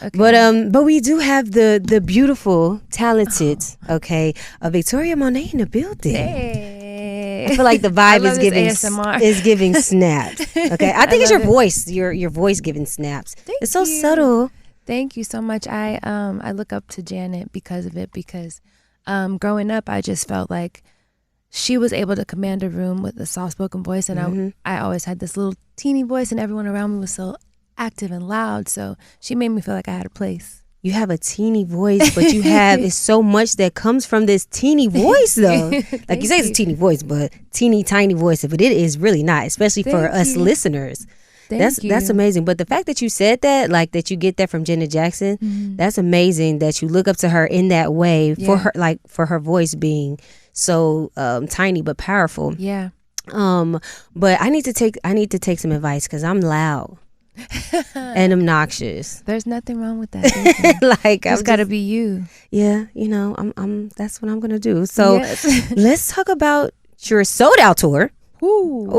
Okay. But we do have the beautiful, talented, Victoria Monet in the building. Hey. I feel like the vibe is giving snaps. Okay, I think it's your voice, your voice giving snaps. It's so subtle. Thank you so much. I look up to Janet because of it. Because growing up, I just felt like she was able to command a room with a soft-spoken voice, and I always had this little teeny voice, and everyone around me was so active and loud. So she made me feel like I had a place. You have a teeny voice, but you have it's so much that comes from this teeny voice, though. Like you say, it's a teeny voice, but teeny tiny voice. But it is really not, especially for us listeners. That's amazing. But the fact that you said that, like that you get that from Janet Jackson, that's amazing. That you look up to her in that way for her, like for her voice being so tiny but powerful. Yeah. But I need to take some advice because I'm loud and obnoxious. There's nothing wrong with that. Like it's got to be you. Yeah, I'm that's what I'm gonna do. So let's talk about your sold out tour. Ooh,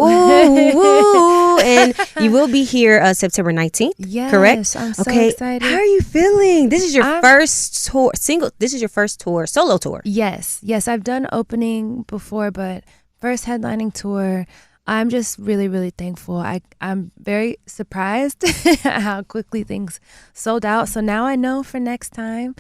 and you will be here September 19th. Yes, correct? I'm so excited. How are you feeling? This is your first tour, This is your first tour, solo tour. Yes. I've done opening before, but first headlining tour. I'm just really, really thankful. I'm very surprised at how quickly things sold out. So now I know for next time,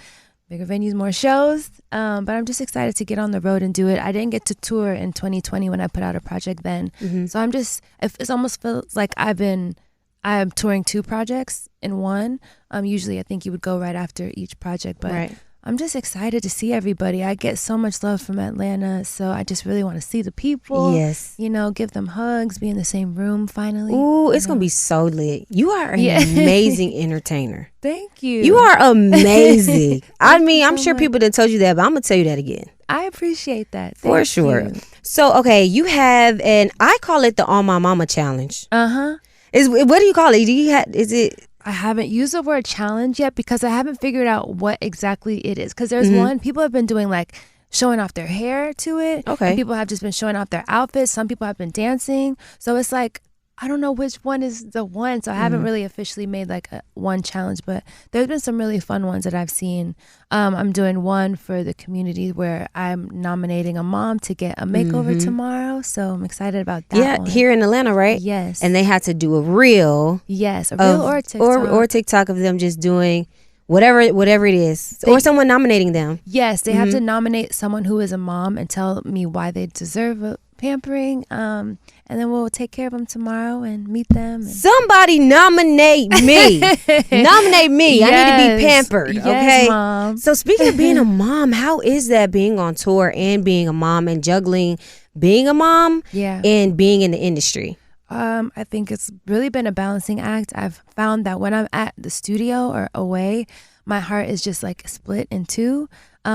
bigger venues, more shows. But I'm just excited to get on the road and do it. I didn't get to tour in 2020 when I put out a project then. So it almost feels like I'm touring two projects in one. Usually I think you would go right after each project, but I'm just excited to see everybody. I get so much love from Atlanta, so I just really want to see the people. Yes. Give them hugs, be in the same room finally. Ooh, it's going to be so lit. You are an amazing entertainer. Thank you. You are amazing. I mean, I'm sure people done told you that, but I'm going to tell you that again. I appreciate that. For sure. So, you have, and I call it the On My Mama Challenge. Uh-huh. What do you call it? I haven't used the word challenge yet because I haven't figured out what exactly it is. Because there's one, people have been doing like showing off their hair to it. Okay. And people have just been showing off their outfits. Some people have been dancing. So it's like, I don't know which one is the one. So I haven't really officially made like one challenge, but there's been some really fun ones that I've seen. I'm doing one for the community where I'm nominating a mom to get a makeover tomorrow. So I'm excited about that one. Here in Atlanta, right? Yes. And they had to do a reel. Yes, a reel or TikTok. Or TikTok of them just doing whatever it is. Or someone nominating them. Yes, they have to nominate someone who is a mom and tell me why they deserve a pampering. And then we'll take care of them tomorrow and meet them. Somebody nominate me. Nominate me. Yes. I need to be pampered. Yes, okay. Mom. So speaking of being a mom, how is that being on tour and being a mom and juggling being a mom and being in the industry? I think it's really been a balancing act. I've found that when I'm at the studio or away, my heart is just like split in two.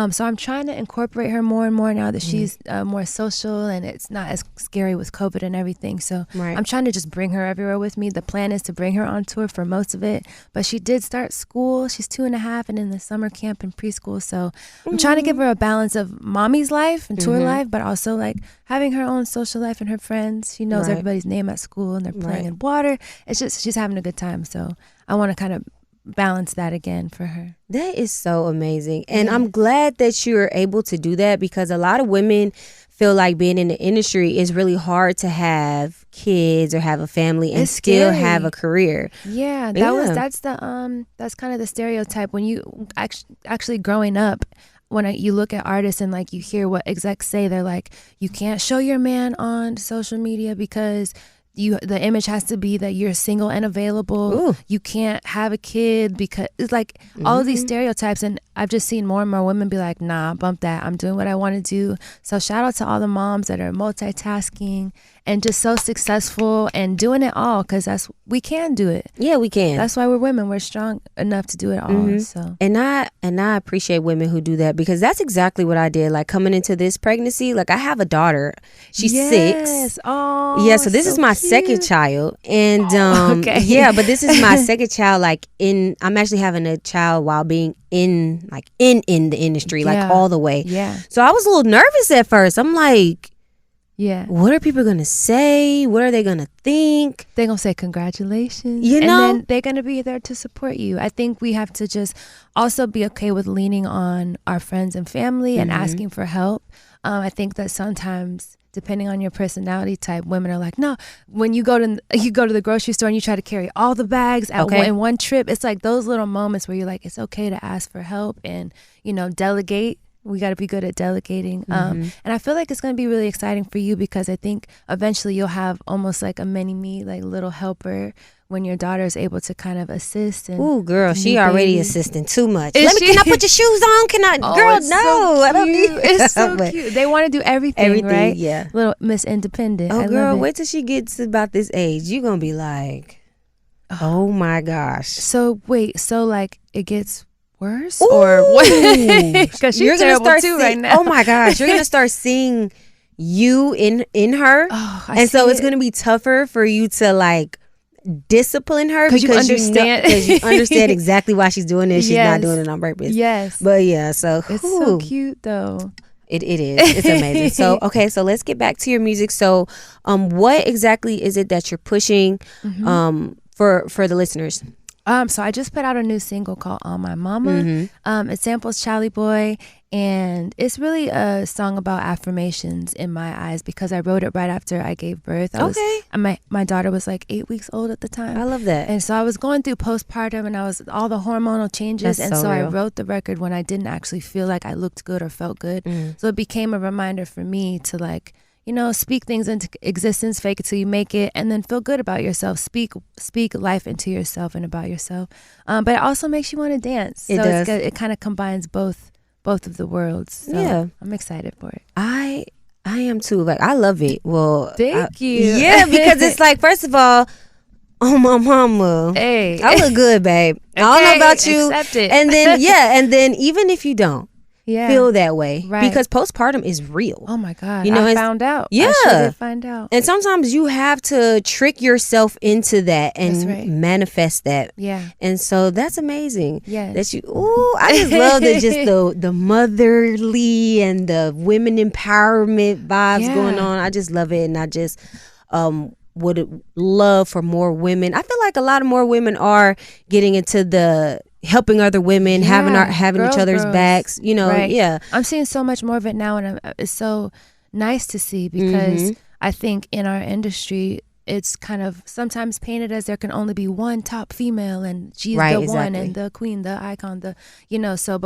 So I'm trying to incorporate her more and more now that she's more social and it's not as scary with COVID and everything. So I'm trying to just bring her everywhere with me. The plan is to bring her on tour for most of it. But she did start school. She's 2.5 and in the summer camp and preschool. So I'm trying to give her a balance of mommy's life and tour life, but also like having her own social life and her friends. She knows everybody's name at school and they're playing in water. It's just she's having a good time. So I want to kind of balance that again for her. That is so amazing. And I'm glad that you're able to do that because a lot of women feel like being in the industry is really hard to have kids or have a family and still have a career. Yeah, that's kind of the stereotype when you actually growing up. When you look at artists and like you hear what execs say, they're like, you can't show your man on social media because the image has to be that you're single and available. Ooh. You can't have a kid because it's like all of these stereotypes. And I've just seen more and more women be like, nah, bump that. I'm doing what I want to do. So shout out to all the moms that are multitasking and just so successful and doing it all because we can do it. Yeah, we can. That's why we're women. We're strong enough to do it all. So and I appreciate women who do that because that's exactly what I did. Like coming into this pregnancy, like I have a daughter. She's 6. Oh, yeah. So this is my second child, and but this is my second child. Like I'm actually having a child while being in the industry, like all the way. Yeah. So I was a little nervous at first. I'm like, Yeah. What are people going to say? What are they going to think? They're going to say congratulations. You know? And then they're going to be there to support you. I think we have to just also be okay with leaning on our friends and family and asking for help. I think that sometimes, depending on your personality type, women are like, no, when you go to the grocery store and you try to carry all the bags in one trip, it's like those little moments where you're like, it's okay to ask for help and, delegate. We got to be good at delegating. And I feel like it's going to be really exciting for you because I think eventually you'll have almost like a mini me, like little helper when your daughter is able to kind of assist. Ooh, girl, she already assisting too much. Can I put your shoes on? Can I? Oh, girl, no. So I don't need It's so cute. They want to do everything, right? Yeah. Little Miss Independent. Oh, girl, wait till she gets about this age. You're going to be like, oh my gosh. So wait, like it gets worse? Ooh. Or what? Because she's terrible too right now. Oh my gosh, you're gonna start seeing you in her, so it's gonna be tougher for you to like discipline her because you understand exactly why she's doing this. She's not doing it on purpose. Yes, but yeah, so it's so cute though. It is. It's amazing. So okay, so let's get back to your music. So, what exactly is it that you're pushing, for the listeners? So I just put out a new single called On My Mama. It samples Charlie Boy, and it's really a song about affirmations in my eyes because I wrote it right after I gave birth. My daughter was like 8 weeks old at the time. I love that. And so I was going through postpartum and I was all the hormonal changes. That's so I real. wrote the record when I didn't actually feel like I looked good or felt good. So it became a reminder for me to like, speak things into existence, fake it till you make it, and then feel good about yourself. Speak life into yourself and about yourself. But it also makes you want to dance. It does. It kind of combines both of the worlds. So yeah, I'm excited for it. I am too. Like I love it. Well, thank you. Yeah, because it's like first of all, oh my mama, hey, I look good, babe. Okay, I don't know about you. Accept it. And then even if you don't. Feel that way, right? Because postpartum is real. Oh my God! I found out. Yeah, I sure did find out. And sometimes you have to trick yourself into that and manifest that. Yeah. And so that's amazing. Yeah. That you. Ooh, I just love the motherly and the women empowerment vibes going on. I just love it, and I just would love for more women. I feel like a lot of more women are getting into the helping other women, having each other's backs, right. Yeah. I'm seeing so much more of it now, and it's so nice to see because I think in our industry, it's kind of sometimes painted as there can only be one top female and she's the one and the queen, the icon, but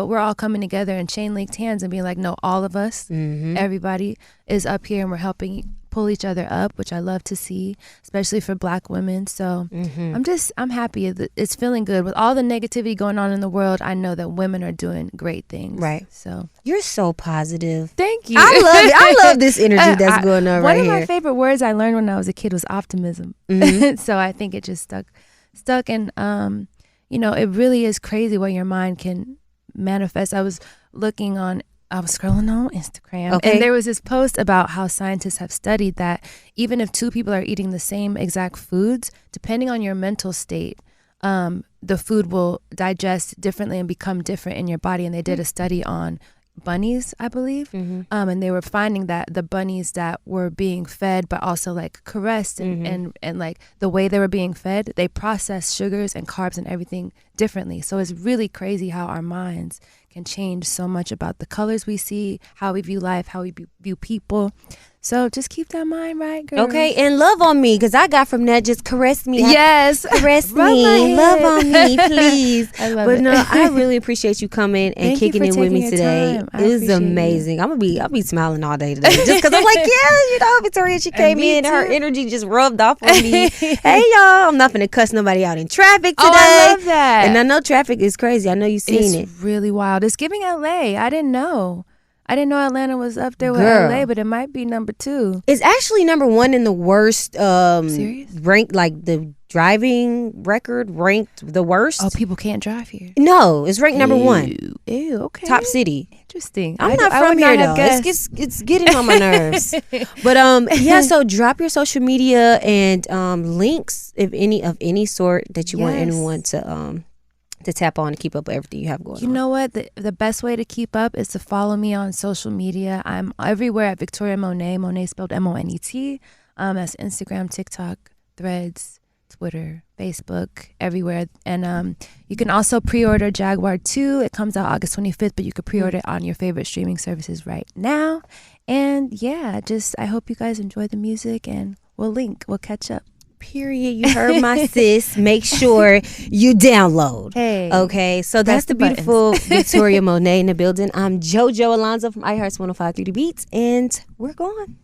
we're all coming together and chain linked hands and being like, no, all of us, everybody is up here and we're helping pull each other up, which I love to see, especially for Black women. So I'm happy. It's feeling good with all the negativity going on in the world. I know that women are doing great things. Right. So you're so positive. Thank you. I love it. I love this energy that's going on right here. One of my favorite words I learned when I was a kid was optimism. So I think it just stuck. And it really is crazy what your mind can manifest. I was scrolling on Instagram and there was this post about how scientists have studied that even if two people are eating the same exact foods, depending on your mental state, the food will digest differently and become different in your body. And they did a study on bunnies, I believe. And they were finding that the bunnies that were being fed but also like caressed and like the way they were being fed, they processed sugars and carbs and everything differently. So it's really crazy how our minds can change so much about the colors we see, how we view life, how we view people. So just keep that mind right, girl. Okay, and love on me, because I got from that just caress me. Yes. Caress me. Love on me, please. I love it. But no, I it. really appreciate you coming and kicking it with me today. It was amazing. I'll be smiling all day today. Just because I'm like, yeah, Victoria, she came in, her energy just rubbed off on me. Hey, y'all, I'm not going to cuss nobody out in traffic today. Oh, I love that. And I know traffic is crazy. I know you've seen it. It's really wild. It's giving LA. I didn't know Atlanta was up there with LA, but it might be number 2. It's actually number 1 in the worst Serious? rank, like the driving record ranked the worst. Oh, people can't drive here. No, it's ranked number 1. Ew, okay. Top city. Interesting. I'm not from here though. It's getting on my nerves. But so drop your social media and links, if any of any sort that you want anyone to to tap on to keep up with everything you have going on? You know what? The best way to keep up is to follow me on social media. I'm everywhere at Victoria Monet. Monet spelled Monet. That's Instagram, TikTok, Threads, Twitter, Facebook, everywhere. And you can also pre-order Jaguar 2. It comes out August 25th, but you could pre-order it on your favorite streaming services right now. And yeah, I hope you guys enjoy the music, and we'll catch up. Period. You heard my sis. Make sure you download. Hey. Okay. So that's the beautiful Victoria Monet in the building. I'm JoJo Alonzo from iHeart's 105.3 The Beats, and we're gone.